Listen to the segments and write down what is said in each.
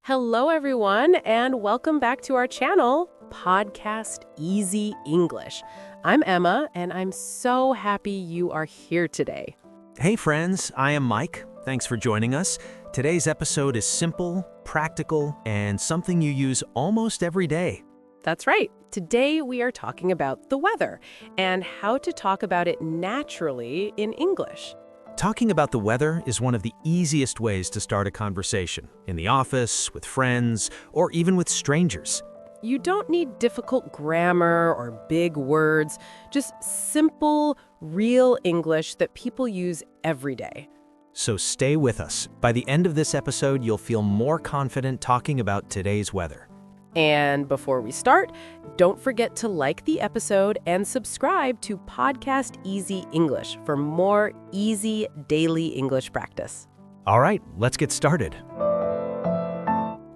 Hello, everyone, and welcome back to our channel, Podcast Easy English. I'm Emma, and I'm so happy you are here today. Hey friends, I am Mike. Thanks for joining us. Today's episode is simple, practical, and something you use almost every day. That's right. Today we are talking about the weather and how to talk about it naturally in English. Talking about the weather is one of the easiest ways to start a conversation, in the office, with friends, or even with strangers. You don't need difficult grammar or big words, just simple, real English that people use every day. So stay with us. By the end of this episode, you'll feel more confident talking about today's weather. And before we start, don't forget to like the episode and subscribe to Podcast Easy English for more easy daily English practice. All right, let's get started.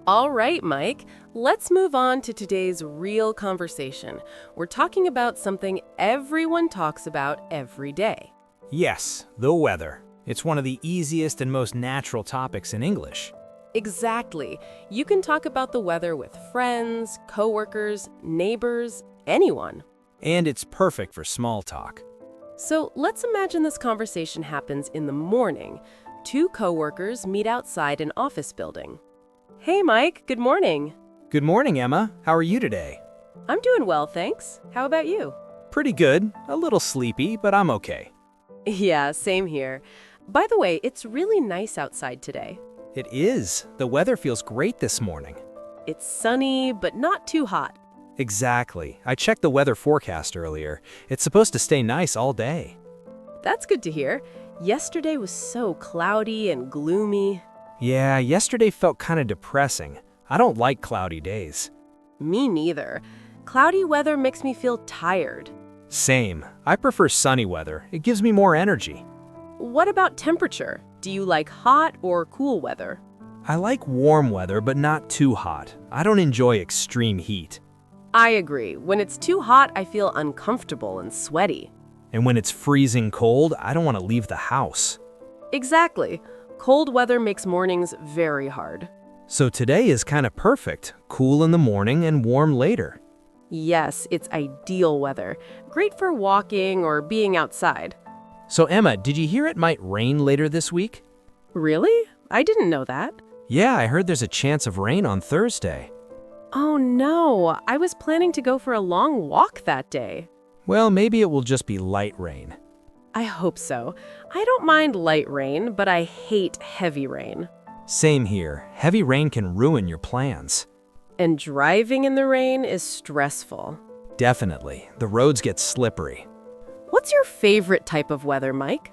All right, Mike, let's move on to today's real conversation. We're talking about something everyone talks about every day. Yes, the weather. It's one of the easiest and most natural topics in English. Exactly. You can talk about the weather with friends, coworkers, neighbors, anyone. And it's perfect for small talk. So let's imagine this conversation happens in the morning. Two coworkers meet outside an office building. Hey, Mike, good morning. Good morning, Emma. How are you today? I'm doing well, thanks. How about you? Pretty good. A little sleepy, but I'm okay. Yeah, same here. By the way, it's really nice outside today. It is. The weather feels great this morning. It's sunny, but not too hot. Exactly. I checked the weather forecast earlier. It's supposed to stay nice all day. That's good to hear. Yesterday was so cloudy and gloomy. Yeah, yesterday felt kind of depressing. I don't like cloudy days. Me neither. Cloudy weather makes me feel tired. Same. I prefer sunny weather. It gives me more energy. What about temperature? Do you like hot or cool weather? I like warm weather, but not too hot. I don't enjoy extreme heat. I agree. When it's too hot, I feel uncomfortable and sweaty. And when it's freezing cold, I don't want to leave the house. Exactly. Cold weather makes mornings very hard. So today is kind of perfect. Cool in the morning and warm later. Yes, it's ideal weather. Great for walking or being outside. So Emma, did you hear it might rain later this week? Really? I didn't know that. Yeah, I heard there's a chance of rain on Thursday. Oh no, I was planning to go for a long walk that day. Well, maybe it will just be light rain. I hope so. I don't mind light rain, but I hate heavy rain. Same here. Heavy rain can ruin your plans. And driving in the rain is stressful. Definitely. The roads get slippery. What's your favorite type of weather, Mike?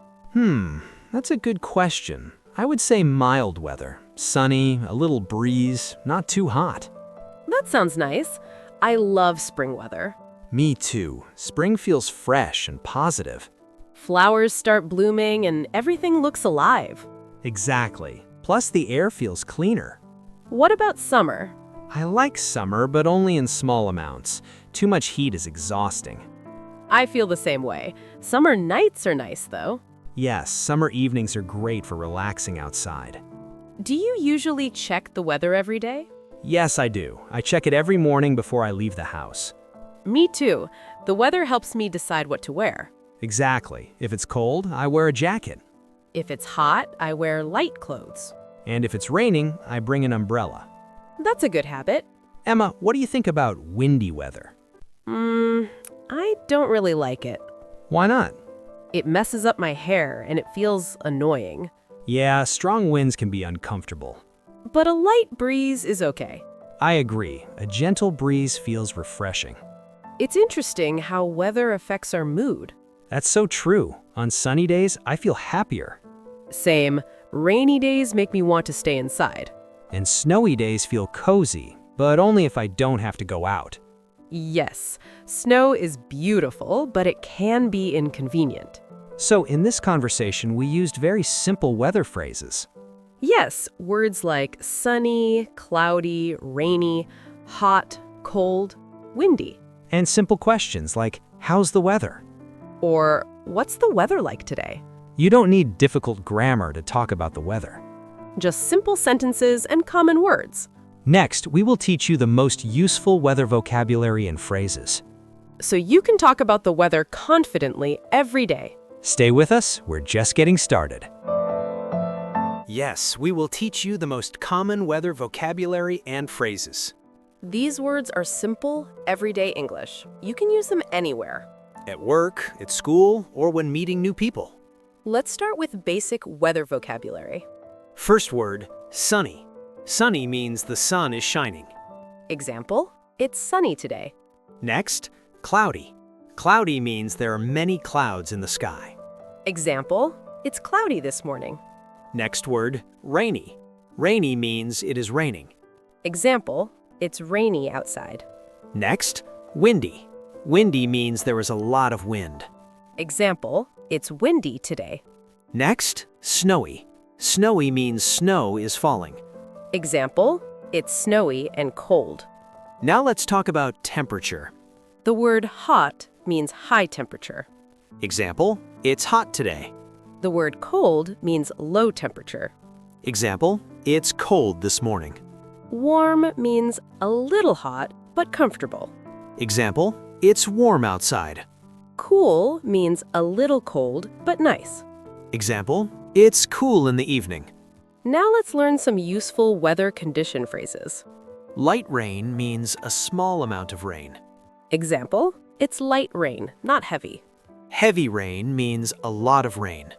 That's a good question. I would say mild weather. Sunny, a little breeze, not too hot. That sounds nice. I love spring weather. Me too. Spring feels fresh and positive. Flowers start blooming and everything looks alive. Exactly. Plus the air feels cleaner. What about summer? I like summer, but only in small amounts. Too much heat is exhausting. I feel the same way. Summer nights are nice, though. Yes, summer evenings are great for relaxing outside. Do you usually check the weather every day? Yes, I do. I check it every morning before I leave the house. Me too. The weather helps me decide what to wear. Exactly. If it's cold, I wear a jacket. If it's hot, I wear light clothes. And if it's raining, I bring an umbrella. That's a good habit. Emma, what do you think about windy weather? I don't really like it. Why not? It messes up my hair and it feels annoying. Yeah, strong winds can be uncomfortable. But a light breeze is okay. I agree. A gentle breeze feels refreshing. It's interesting how weather affects our mood. That's so true. On sunny days, I feel happier. Same. Rainy days make me want to stay inside. And snowy days feel cozy, but only if I don't have to go out. Yes, snow is beautiful, but it can be inconvenient. So in this conversation, we used very simple weather phrases. Yes, words like sunny, cloudy, rainy, hot, cold, windy. And simple questions like, how's the weather? Or, what's the weather like today? You don't need difficult grammar to talk about the weather. Just simple sentences and common words. Next, we will teach you the most useful weather vocabulary and phrases. So you can talk about the weather confidently every day. Stay with us, we're just getting started. Yes, we will teach you the most common weather vocabulary and phrases. These words are simple, everyday English. You can use them anywhere. At work, at school, or when meeting new people. Let's start with basic weather vocabulary. First word, sunny. Sunny means the sun is shining. Example, it's sunny today. Next, cloudy. Cloudy means there are many clouds in the sky. Example, it's cloudy this morning. Next word, rainy. Rainy means it is raining. Example, it's rainy outside. Next, windy. Windy means there is a lot of wind. Example, it's windy today. Next, snowy. Snowy means snow is falling. Example, it's snowy and cold. Now let's talk about temperature. The word hot means high temperature. Example, it's hot today. The word cold means low temperature. Example, it's cold this morning. Warm means a little hot, but comfortable. Example, it's warm outside. Cool means a little cold, but nice. Example, it's cool in the evening. Now let's learn some useful weather condition phrases. Light rain means a small amount of rain. Example, it's light rain, not heavy. Heavy rain means a lot of rain.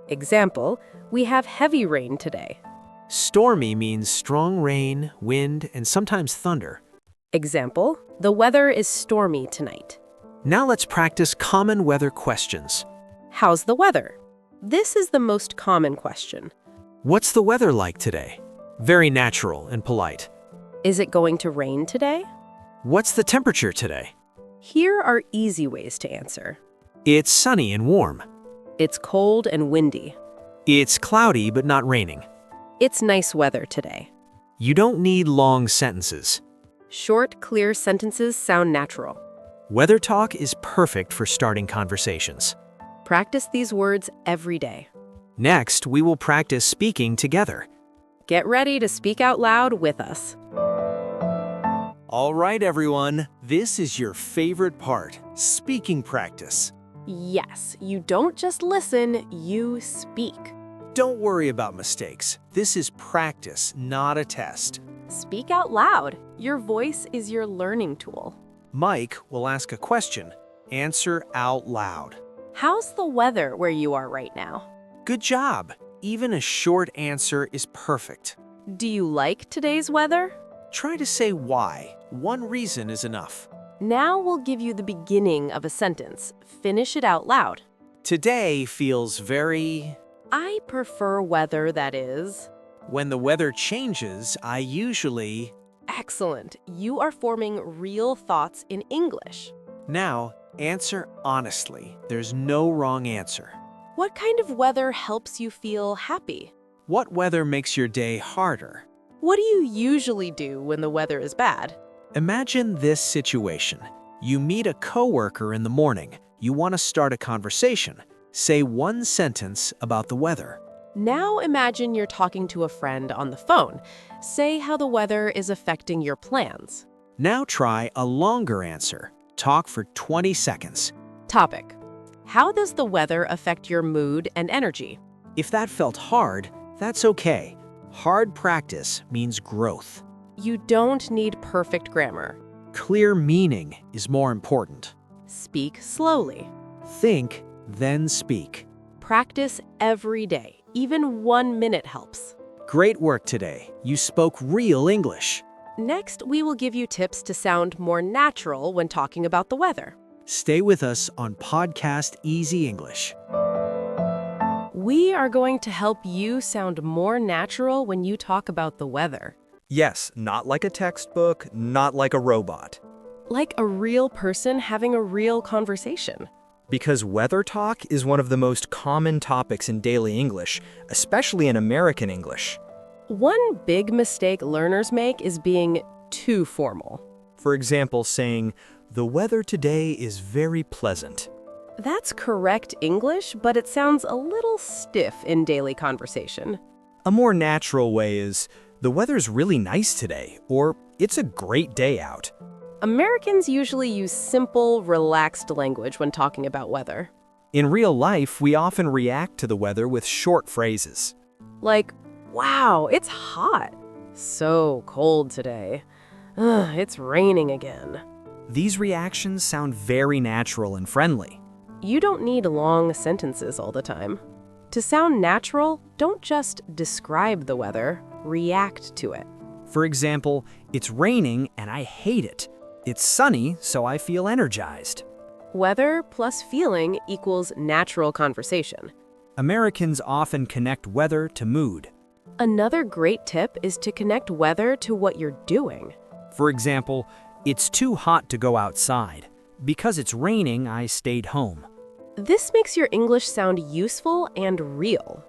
Example, we have heavy rain today. Stormy means strong rain, wind, and sometimes thunder. Example, the weather is stormy tonight. Now let's practice common weather questions. How's the weather? This is the most common question. What's the weather like today? Very natural and polite. Is it going to rain today? What's the temperature today? Here are easy ways to answer. It's sunny and warm. It's cold and windy. It's cloudy but not raining. It's nice weather today. You don't need long sentences. Short, clear sentences sound natural. Weather talk is perfect for starting conversations. Practice these words every day. Next, we will practice speaking together. Get ready to speak out loud with us. All right, everyone. This is your favorite part, speaking practice. Yes, you don't just listen, you speak. Don't worry about mistakes. This is practice, not a test. Speak out loud. Your voice is your learning tool. Mike will ask a question. Answer out loud. How's the weather where you are right now? Good job. Even a short answer is perfect. Do you like today's weather? Try to say why. One reason is enough. Now we'll give you the beginning of a sentence. Finish it out loud. Today feels very... I prefer weather that is... When the weather changes, I usually... Excellent. You are forming real thoughts in English. Now, answer honestly. There's no wrong answer. What kind of weather helps you feel happy? What weather makes your day harder? What do you usually do when the weather is bad? Imagine this situation. You meet a coworker in the morning. You want to start a conversation. Say one sentence about the weather. Now imagine you're talking to a friend on the phone. Say how the weather is affecting your plans. Now try a longer answer. Talk for 20 seconds. Topic: how does the weather affect your mood and energy? If that felt hard, that's okay. Hard practice means growth. You don't need perfect grammar. Clear meaning is more important. Speak slowly. Think, then speak. Practice every day. Even 1 minute helps. Great work today. You spoke real English. Next, we will give you tips to sound more natural when talking about the weather. Stay with us on Podcast Easy English. We are going to help you sound more natural when you talk about the weather. Yes, not like a textbook, not like a robot. Like a real person having a real conversation. Because weather talk is one of the most common topics in daily English, especially in American English. One big mistake learners make is being too formal. For example, saying, "The weather today is very pleasant." That's correct English, but it sounds a little stiff in daily conversation. A more natural way is, "The weather's really nice today," or "It's a great day out." Americans usually use simple, relaxed language when talking about weather. In real life, we often react to the weather with short phrases. Like, wow, it's hot. So cold today. Ugh, it's raining again. These reactions sound very natural and friendly. You don't need long sentences all the time. To sound natural, don't just describe the weather, react to it. For example, "It's raining and I hate it. It's sunny, so I feel energized." Weather plus feeling equals natural conversation. Americans often connect weather to mood. Another great tip is to connect weather to what you're doing. For example, "It's too hot to go outside. Because it's raining, I stayed home." This makes your English sound useful and real.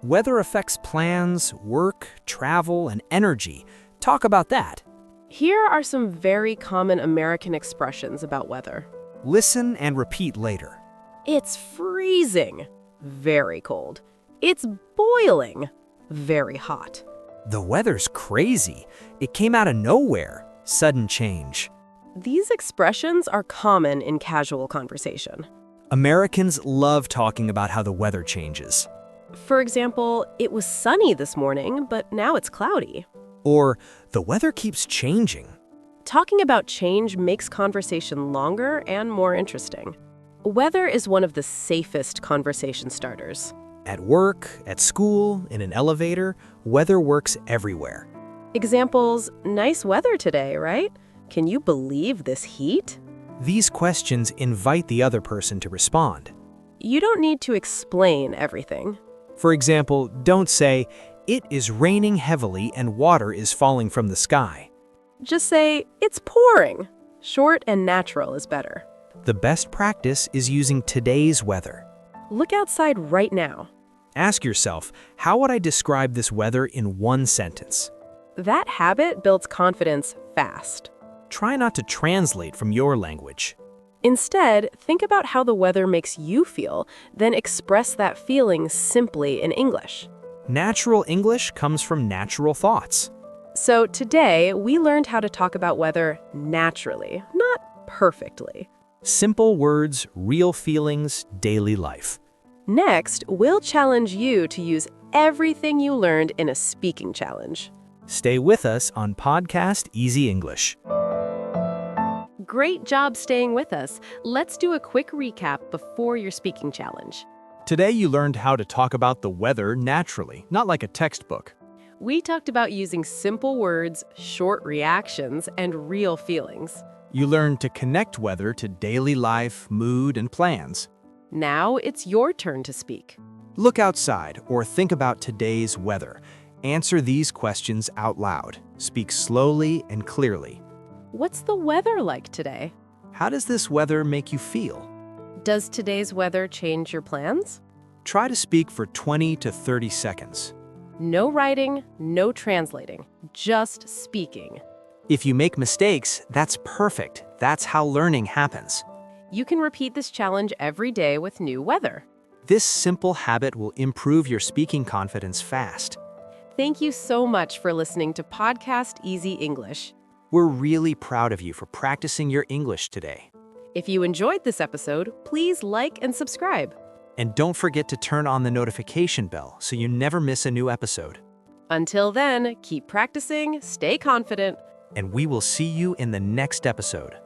Weather affects plans, work, travel, and energy. Talk about that. Here are some very common American expressions about weather. Listen and repeat later. It's freezing. Very cold. It's boiling. Very hot. "The weather's crazy. It came out of nowhere. Sudden change." These expressions are common in casual conversation. Americans love talking about how the weather changes. For example, it was sunny this morning, but now it's cloudy. Or, "The weather keeps changing." Talking about change makes conversation longer and more interesting. Weather is one of the safest conversation starters. At work, at school, in an elevator, weather works everywhere. Examples: nice weather today, right? Can you believe this heat? These questions invite the other person to respond. You don't need to explain everything. For example, don't say, "It is raining heavily and water is falling from the sky." Just say, it's pouring. Short and natural is better. The best practice is using today's weather. Look outside right now. Ask yourself, how would I describe this weather in one sentence? That habit builds confidence fast. Try not to translate from your language. Instead, think about how the weather makes you feel, then express that feeling simply in English. Natural English comes from natural thoughts. So today, we learned how to talk about weather naturally, not perfectly. Simple words, real feelings, daily life. Next, we'll challenge you to use everything you learned in a speaking challenge. Stay with us on Podcast Easy English. Great job staying with us. Let's do a quick recap before your speaking challenge. Today you learned how to talk about the weather naturally, not like a textbook. We talked about using simple words, short reactions, and real feelings. You learned to connect weather to daily life, mood, and plans. Now it's your turn to speak. Look outside or think about today's weather. Answer these questions out loud. Speak slowly and clearly. What's the weather like today? How does this weather make you feel? Does today's weather change your plans? Try to speak for 20 to 30 seconds. No writing, no translating, just speaking. If you make mistakes, that's perfect. That's how learning happens. You can repeat this challenge every day with new weather. This simple habit will improve your speaking confidence fast. Thank you so much for listening to Podcast Easy English. We're really proud of you for practicing your English today. If you enjoyed this episode, please like and subscribe. And don't forget to turn on the notification bell so you never miss a new episode. Until then, keep practicing, stay confident. And we will see you in the next episode.